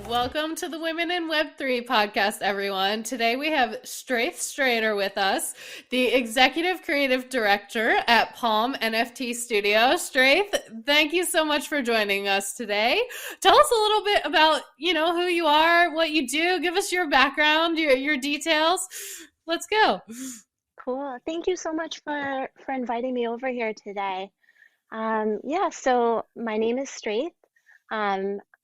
Welcome to the Women in Web3 podcast, everyone. Today we have Straith Schreder with us, the Executive Creative Director at Palm NFT Studio. Straith, thank you so much for joining us today. Tell us a little bit about, who you are, what you do. Give us your background, your details. Let's go. Cool. Thank you so much for inviting me over here today. So my name is Straith.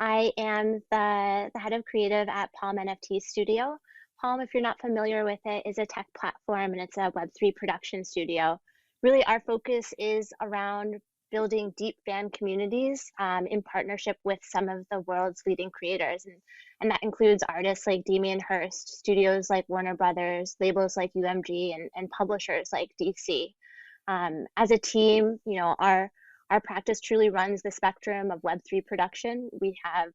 I am the head of creative at Palm NFT Studio. Palm, if you're not familiar with it, is a tech platform and it's a Web3 production studio. Really, our focus is around building deep fan communities in partnership with some of the world's leading creators. And that includes artists like Damien Hirst, studios like Warner Brothers, labels like UMG, and publishers like DC. As a team, our practice truly runs the spectrum of Web3 production. We have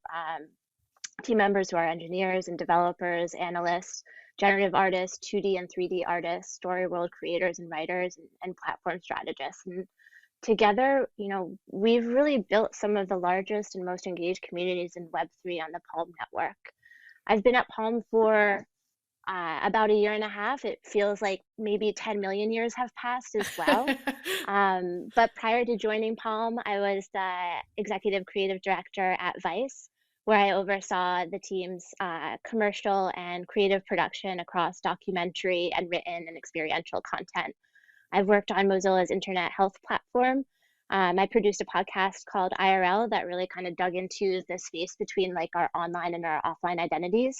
team members who are engineers and developers, analysts, generative artists, 2D and 3D artists, story world creators and writers, and platform strategists. And together, we've really built some of the largest and most engaged communities in Web3 on the Palm network. I've been at Palm for about a year and a half. It feels like maybe 10 million years have passed as well. But prior to joining Palm, I was the executive creative director at VICE, where I oversaw the team's commercial and creative production across documentary and written and experiential content. I've worked on Mozilla's internet health platform. I produced a podcast called IRL that really kind of dug into the space between like our online and our offline identities.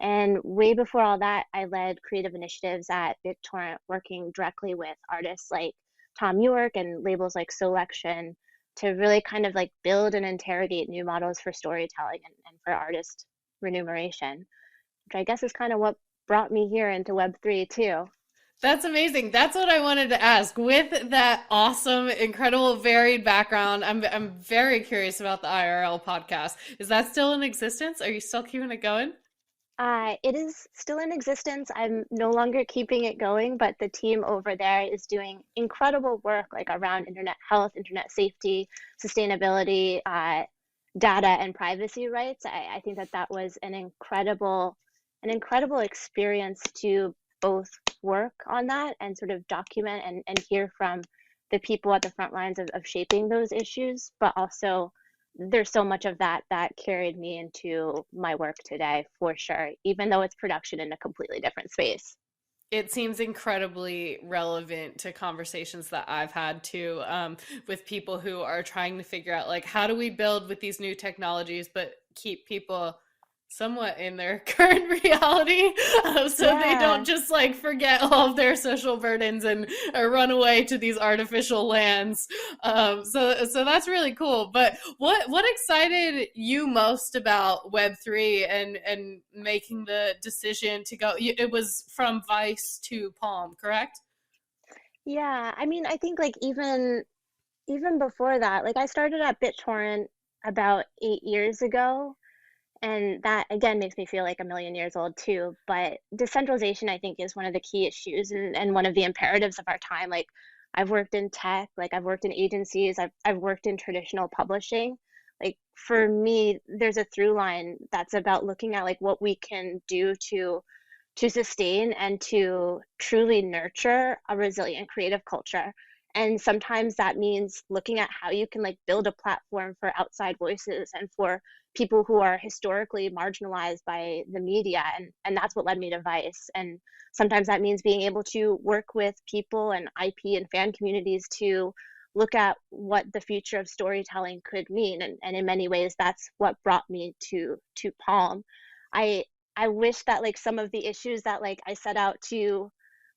And way before all that, I led creative initiatives at BitTorrent, working directly with artists like Tom York and labels like Selection to really kind of like build and interrogate new models for storytelling and for artist remuneration, which I guess is kind of what brought me here into Web3 too. That's amazing. That's what I wanted to ask. With that awesome, incredible, varied background, I'm very curious about the IRL podcast. Is that still in existence? Are you still keeping it going? It is still in existence. I'm no longer keeping it going, but the team over there is doing incredible work like around internet health, internet safety, sustainability, data and privacy rights. I think that was an incredible experience to both work on that and sort of document and hear from the people at the front lines of shaping those issues, but also there's so much of that carried me into my work today for sure, even though it's production in a completely different space. It seems incredibly relevant to conversations that I've had too, with people who are trying to figure out like how do we build with these new technologies but keep people somewhat in their current reality, so they don't Yeah. just like forget all of their social burdens and run away to these artificial lands. So that's really cool. But what excited you most about Web3 and making the decision to go? It was from Vice to Palm, correct? Yeah, I mean, I think like even before that, like I started at BitTorrent about 8 years ago. And that again makes me feel like a million years old too. But decentralization, I think, is one of the key issues and one of the imperatives of our time. Like I've worked in tech, like I've worked in agencies, I've worked in traditional publishing. Like for me, there's a through line that's about looking at like what we can do to sustain and to truly nurture a resilient creative culture. And sometimes that means looking at how you can like build a platform for outside voices and for people who are historically marginalized by the media. And that's what led me to Vice. And sometimes that means being able to work with people and IP and fan communities to look at what the future of storytelling could mean. And in many ways, that's what brought me to Palm. I I wish that like some of the issues that like I set out to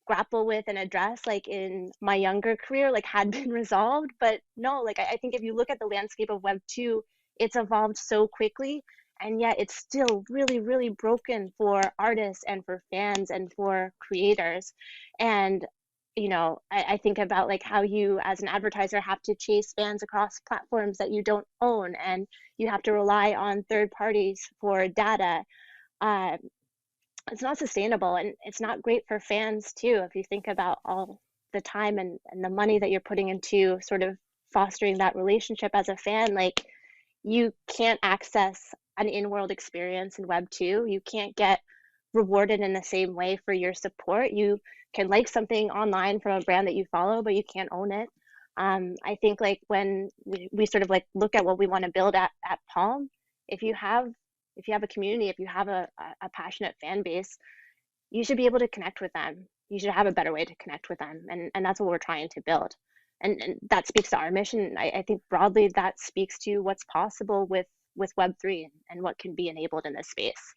grapple with and address like in my younger career like had been resolved, but no, like I think if you look at the landscape of Web 2, it's evolved so quickly, and yet it's still really really broken for artists and for fans and for creators. And I think about like how you as an advertiser have to chase fans across platforms that you don't own, and you have to rely on third parties for data. uh, it's not sustainable, and it's not great for fans too if you think about all the time and the money that you're putting into sort of fostering that relationship as a fan. Like you can't access an in-world experience in Web 2. You can't get rewarded in the same way for your support. You can like something online from a brand that you follow, but you can't own it. I think like when we sort of like look at what we want to build at Palm, if you have a community, if you have a passionate fan base, you should be able to connect with them. You should have a better way to connect with them. And that's what we're trying to build. And that speaks to our mission. I think broadly that speaks to what's possible with Web3 and what can be enabled in this space.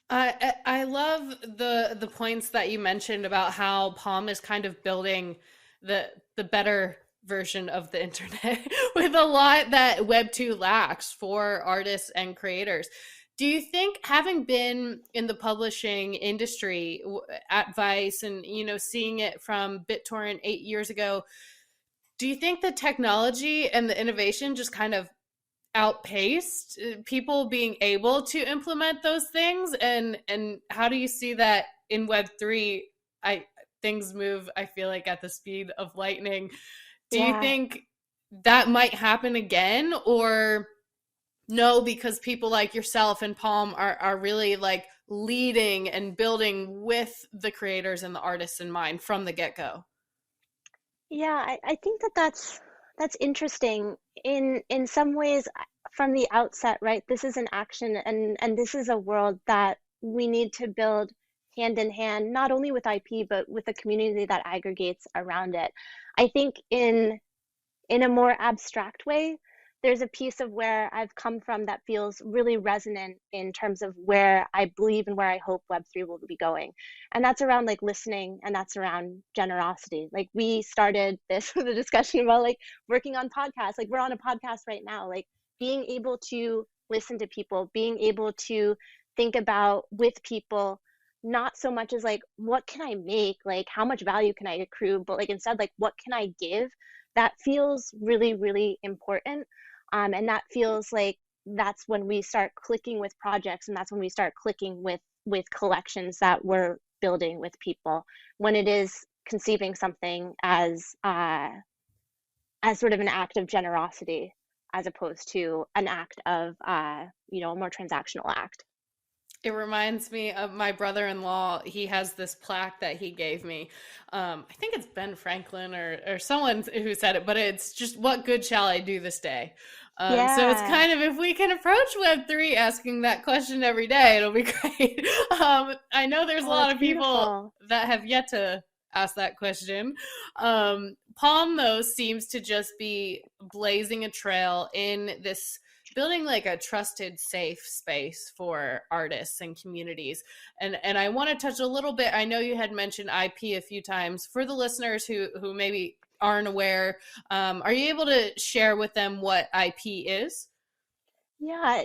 I love the points that you mentioned about how Palm is kind of building the better version of the internet with a lot that Web 2 lacks for artists and creators. Do you think, having been in the publishing industry at VICE and seeing it from BitTorrent 8 years ago, do you think the technology and the innovation just kind of outpaced people being able to implement those things? And how do you see that in Web3? Things move, I feel like, at the speed of lightning. Do you think that might happen again, or no, because people like yourself and Palm are really like leading and building with the creators and the artists in mind from the get-go? Yeah, I think that's interesting in some ways from the outset, right? This is an action and this is a world that we need to build hand in hand, not only with IP, but with a community that aggregates around it. I think in a more abstract way, there's a piece of where I've come from that feels really resonant in terms of where I believe and where I hope Web3 will be going. And that's around like listening, and that's around generosity. Like we started this the discussion about like working on podcasts. Like we're on a podcast right now, like being able to listen to people, being able to think about with people, not so much as like, what can I make? Like how much value can I accrue? But like instead, like what can I give? That feels really, really important. And that feels like that's when we start clicking with projects, and that's when we start clicking with collections that we're building with people. When it is conceiving something as sort of an act of generosity, as opposed to an act of a more transactional act. It reminds me of my brother-in-law. He has this plaque that he gave me. I think it's Ben Franklin or someone who said it, but it's just, "What good shall I do this day?" So it's kind of, if we can approach Web3 asking that question every day, it'll be great. I know there's a lot of people that have yet to ask that question. Palm, though, seems to just be blazing a trail in this, building like a trusted, safe space for artists and communities. And I want to touch a little bit. I know you had mentioned IP a few times. For the listeners who maybe aren't aware, are you able to share with them what IP is? Yeah,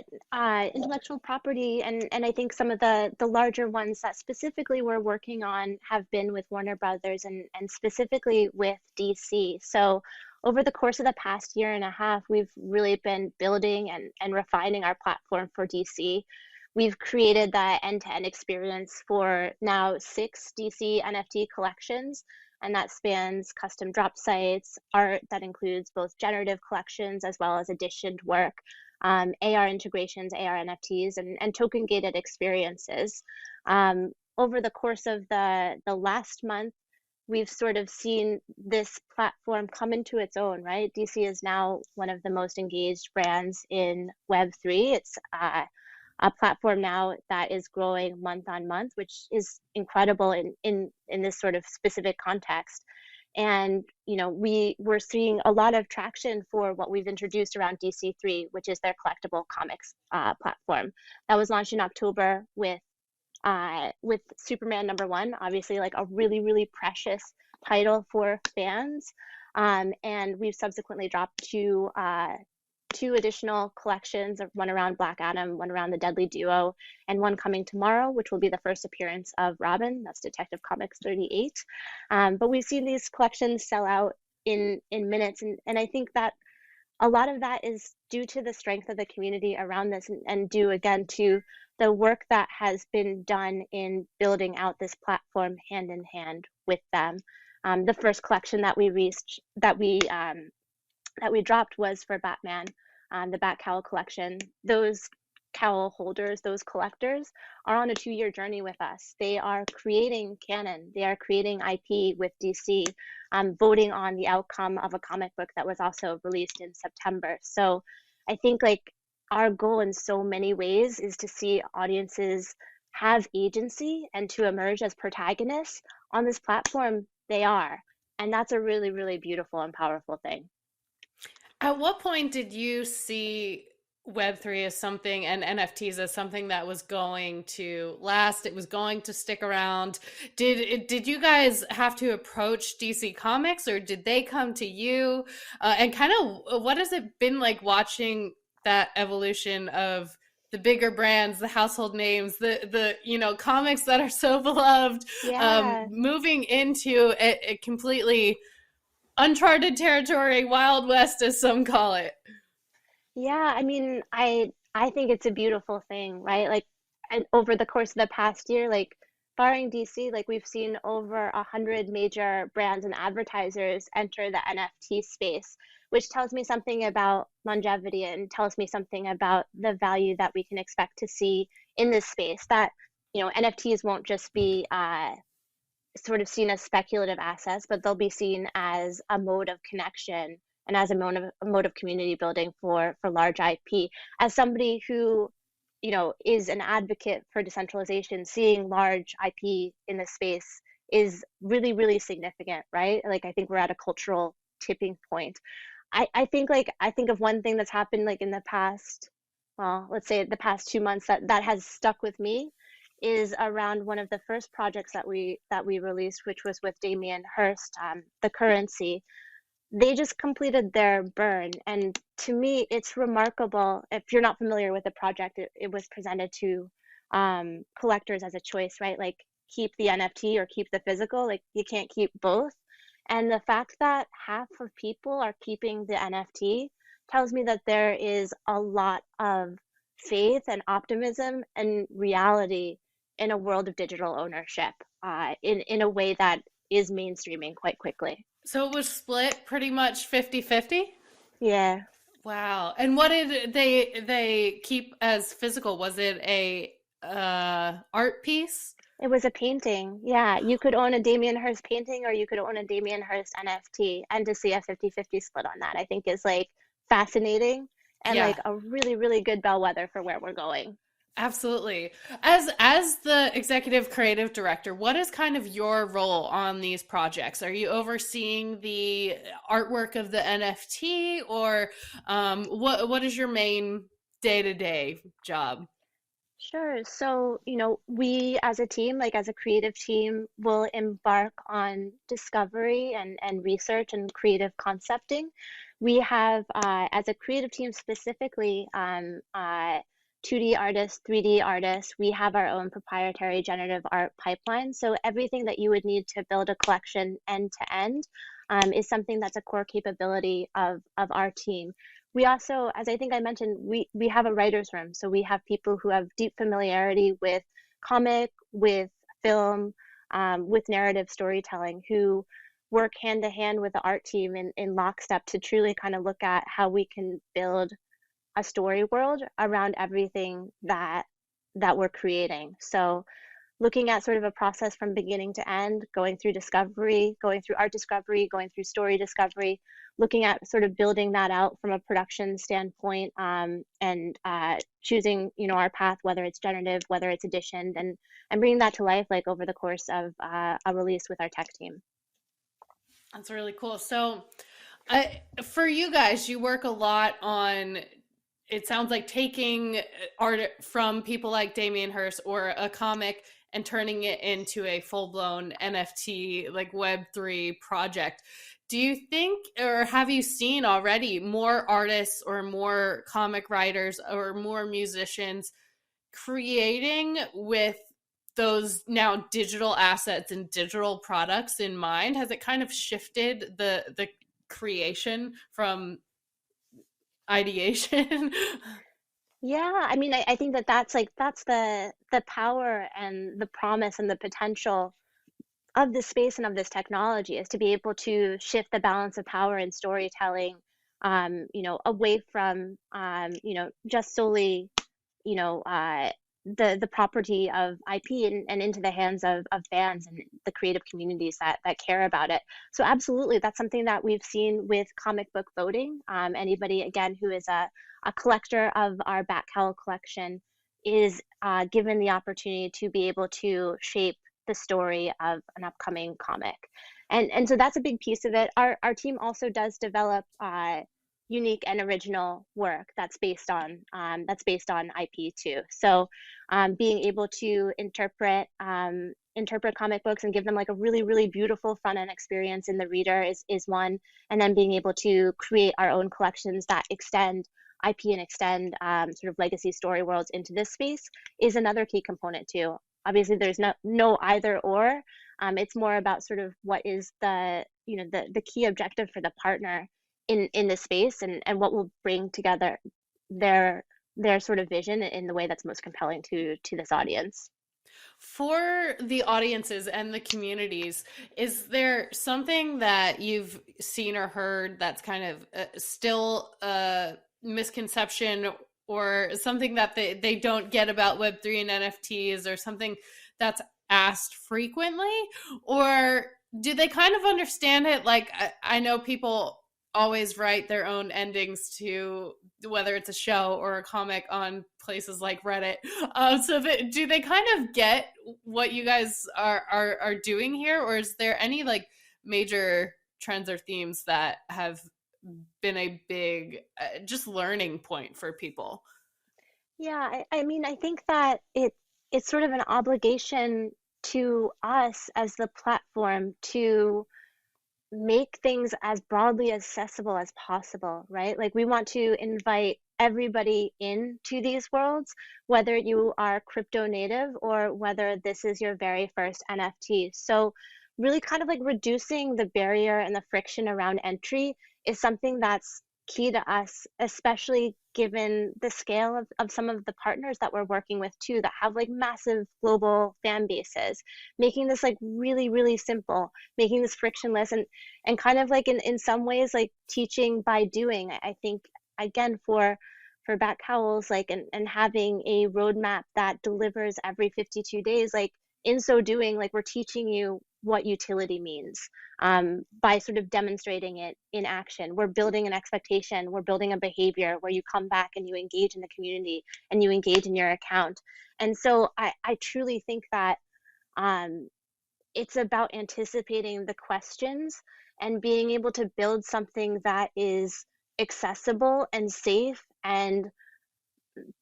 intellectual property, and I think some of the larger ones that specifically we're working on have been with Warner Brothers and specifically with DC. So over the course of the past year and a half, we've really been building and refining our platform for DC. We've created that end-to-end experience for now 6 DC NFT collections, and that spans custom drop sites, art that includes both generative collections as well as editioned work, AR integrations, AR NFTs, and token gated experiences. Over the course of the last month, we've sort of seen this platform come into its own, right? DC is now one of the most engaged brands in Web3. It's a platform now that is growing month on month, which is incredible in this sort of specific context. And we're seeing a lot of traction for what we've introduced around DC3, which is their collectible comics platform that was launched in October with Superman #1, obviously like a really, really precious title for fans. And we've subsequently dropped two additional collections, one around Black Adam, one around the Deadly Duo, and one coming tomorrow, which will be the first appearance of Robin. That's Detective Comics 38. But we've seen these collections sell out in minutes, and I think that a lot of that is due to the strength of the community around this, and due again to the work that has been done in building out this platform hand in hand with them. The first collection that we dropped was for Batman, the Bat Cowl collection. Those cowl holders, those collectors, are on a 2-year journey with us. They are creating canon, they are creating IP with DC, voting on the outcome of a comic book that was also released in September. So I think like our goal in so many ways is to see audiences have agency and to emerge as protagonists on this platform. They are. And that's a really, really beautiful and powerful thing. At what point did you see Web3 as something and NFTs as something that was going to last? It was going to stick around. Did you guys have to approach DC Comics, or did they come to you? And kind of what has it been like watching that evolution of the bigger brands, the household names, the comics that are so beloved, Yeah. moving into a completely uncharted territory, Wild West, as some call it. Yeah, I mean, I think it's a beautiful thing, right? Like, and over the course of the past year, like barring DC, like we've seen over 100 major brands and advertisers enter the NFT space, which tells me something about longevity and tells me something about the value that we can expect to see in this space. That, NFTs won't just be sort of seen as speculative assets, but they'll be seen as a mode of connection and as a mode of community building for large IP. As somebody who, is an advocate for decentralization, seeing large IP in this space is really, really significant, right? Like I think we're at a cultural tipping point. I think of one thing that's happened like in the past, well, let's say the past 2 months that has stuck with me is around one of the first projects that we released, which was with Damien Hirst, the currency. They just completed their burn, and to me, it's remarkable. If you're not familiar with the project, it was presented to collectors as a choice, right? Like keep the NFT or keep the physical. Like you can't keep both. And the fact that half of people are keeping the NFT tells me that there is a lot of faith and optimism and reality in a world of digital ownership, in a way that is mainstreaming quite quickly. So it was split pretty much 50-50. Yeah, Wow. And what did they keep as physical? Was it a art piece? it was a painting. Yeah, you could own a Damien Hirst painting or you could own a Damien Hirst NFT. And to see a 50-50 split on that, I think is like fascinating and Yeah. like a really, really good bellwether for where we're going. Absolutely. As the executive creative director, what is kind of your role on these projects? Are you overseeing the artwork of the NFT, or what is your main day-to-day job? Sure. So, we as a team, like as a creative team, will embark on discovery and research and creative concepting. We have, as a creative team specifically, 2D artists, 3D artists, we have our own proprietary generative art pipeline. So everything that you would need to build a collection end to end is something that's a core capability of our team. We also, as I think I mentioned, we have a writer's room. So we have people who have deep familiarity with comic, with film, with narrative storytelling, who work hand to hand with the art team in lockstep to truly kind of look at how we can build a story world around everything that we're creating. So looking at sort of a process from beginning to end, going through discovery, going through art discovery, going through story discovery, looking at sort of building that out from a production standpoint, and choosing, our path, whether it's generative, whether it's editioned, and bringing that to life like over the course of a release with our tech team. That's really cool. So, for you guys, you work a lot on, it sounds like taking art from people like Damien Hirst or a comic and turning it into a full-blown NFT, like Web3 project. Do you think, or have you seen already more artists or more comic writers or more musicians creating with those now digital assets and digital products in mind? Has it kind of shifted the creation from ideation? Yeah, I mean, I think that's the power and the promise and the potential of this space and of this technology is to be able to shift the balance of power in storytelling, away from, just solely you know, the property of IP and into the hands of fans and the creative communities that care about it. So absolutely, that's something that we've seen with comic book voting. Anybody, again, who is a collector of our Bat Cowl collection is given the opportunity to be able to shape the story of an upcoming comic. And so that's a big piece of it. Our team also does develop unique and original work that's based on IP too. So being able to interpret comic books and give them like a really, really beautiful front end experience in the reader is one. And then being able to create our own collections that extend IP and extend sort of legacy story worlds into this space is another key component too. Obviously, there's no either or. It's more about sort of what is the key objective for the partner in this space and what will bring together their sort of vision in the way that's most compelling to this audience. For the audiences and the communities, is there something that you've seen or heard that's kind of still a misconception or something that they don't get about Web3 and NFTs, or something that's asked frequently? Or do they kind of understand it? Like, I know people always write their own endings to whether it's a show or a comic on places like Reddit. So do they kind of get what you guys are doing here, or is there any like major trends or themes that have been a big just learning point for people? Yeah, I mean, I think that it's sort of an obligation to us as the platform to make things as broadly accessible as possible, right? Like we want to invite everybody into these worlds, whether you are crypto native or whether this is your very first NFT. So really kind of like reducing the barrier and the friction around entry is something that's key to us, especially given the scale of some of the partners that we're working with too, that have like massive global fan bases, making this like really, really simple, making this frictionless and kind of like in some ways like teaching by doing. I think again for Bat Cowls, like and having a roadmap that delivers every 52 days, like in so doing, like we're teaching you what utility means by sort of demonstrating it in action. We're building an expectation, we're building a behavior where you come back and you engage in the community and you engage in your account. And so I truly think that it's about anticipating the questions and being able to build something that is accessible and safe and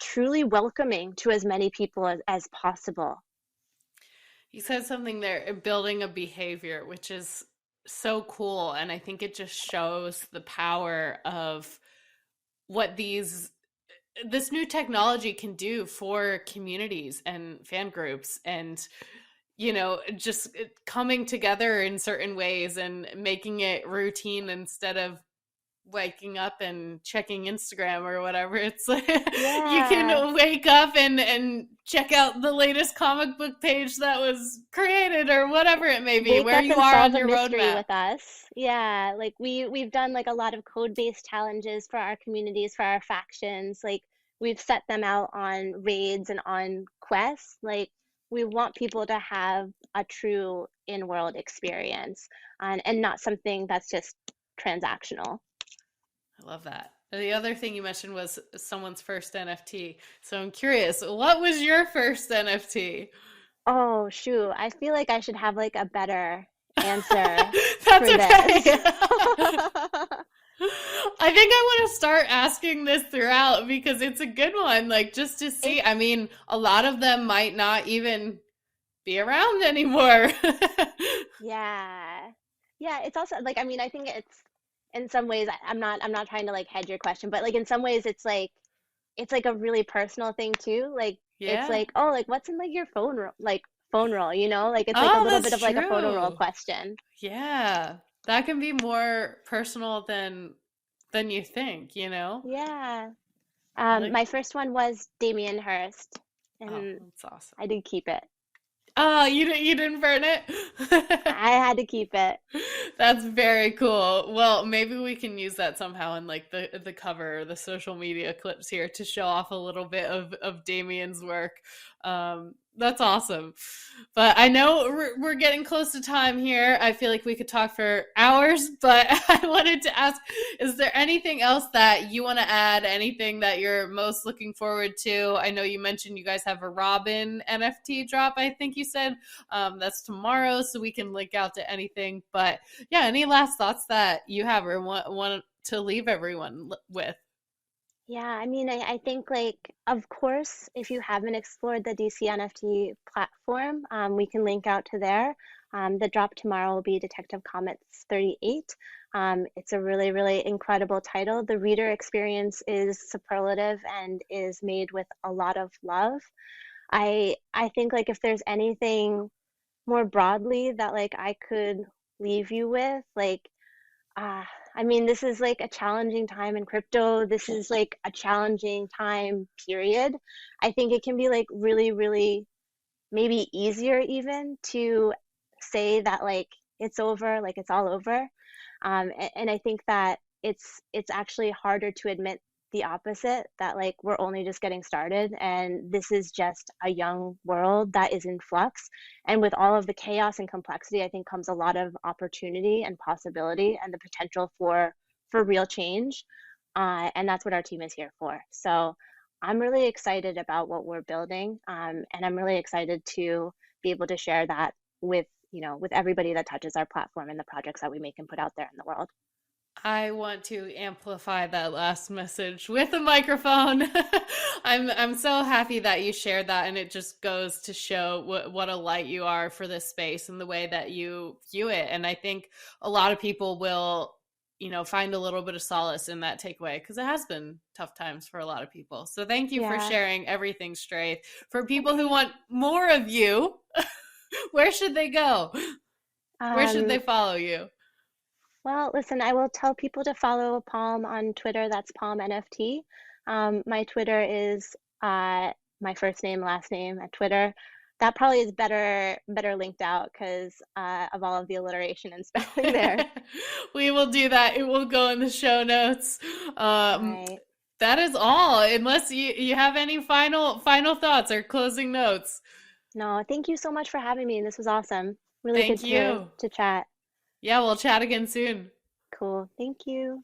truly welcoming to as many people as possible. You said something there, building a behavior, which is so cool. And I think it just shows the power of what this new technology can do for communities and fan groups, and just coming together in certain ways and making it routine instead of waking up and checking Instagram or whatever. It's like you Yeah. can wake up and check out the latest comic book page that was created or whatever it may be, Wake where up you and are solve on a your mystery roadmap. with us. Yeah, like we've done like a lot of code-based challenges for our communities, for our factions. Like we've set them out on raids and on quests. Like we want people to have a true in-world experience and not something that's just transactional. I love that. The other thing you mentioned was someone's first NFT. So I'm curious, what was your first NFT? Oh, shoot. I feel like I should have like a better answer That's for this. okay. I think I want to start asking this throughout because it's a good one, like just to see. It's I mean, a lot of them might not even be around anymore. Yeah. Yeah, it's also like I mean, I think it's in some ways I'm not trying to like hedge your question, but like in some ways it's like a really personal thing too. Like it's Yeah. like, oh, like what's in like your phone roll, you know? Like it's like a Oh, little bit that's of like a photo roll true. question. Yeah. That can be more personal than you think? Yeah. I like My first one was Damien Hirst, Oh, and that's awesome. I did keep it. Oh, you didn't burn it? I had to keep it. That's very cool. Well, maybe we can use that somehow in like the cover or the social media clips here to show off a little bit of Damien's work. That's awesome. But I know we're getting close to time here. I feel like we could talk for hours, but I wanted to ask, is there anything else that you want to add? Anything that you're most looking forward to? I know you mentioned you guys have a Robin NFT drop, I think you said. That's tomorrow, so we can link out to anything. But yeah, any last thoughts that you have or want to leave everyone with? Yeah, I mean, I think like, of course, if you haven't explored the DC NFT platform, we can link out to there. The drop tomorrow will be Detective Comics 38. It's a really, really incredible title. The reader experience is superlative and is made with a lot of love. I think like if there's anything more broadly that like I could leave you with, like uh, I mean, this is like a challenging time in crypto. This is like a challenging time, period. I think it can be like really, really maybe easier even to say that like it's over, like it's all over. And I think that it's actually harder to admit the opposite, that like we're only just getting started and this is just a young world that is in flux. And with all of the chaos and complexity, I think comes a lot of opportunity and possibility and the potential for real change. And that's what our team is here for. So I'm really excited about what we're building, and I'm really excited to be able to share that with with everybody that touches our platform and the projects that we make and put out there in the world. I want to amplify that last message with a microphone. I'm so happy that you shared that, and it just goes to show what a light you are for this space and the way that you view it. And I think a lot of people will, find a little bit of solace in that takeaway because it has been tough times for a lot of people. So thank you for Yeah. sharing everything straight. For people who want more of you, where should they go? Where should Um, they follow you? well, listen, I will tell people to follow Palm on Twitter. That's Palm NFT. My Twitter is my first name, last name at Twitter. That probably is better linked out because of all of the alliteration and spelling there. We will do that. It will go in the show notes. All Um, right. that is all. Unless you have any final thoughts or closing notes. No, thank you so much for having me. This was awesome. Really good Thank you. to chat. Yeah, we'll chat again soon. Cool. Thank you.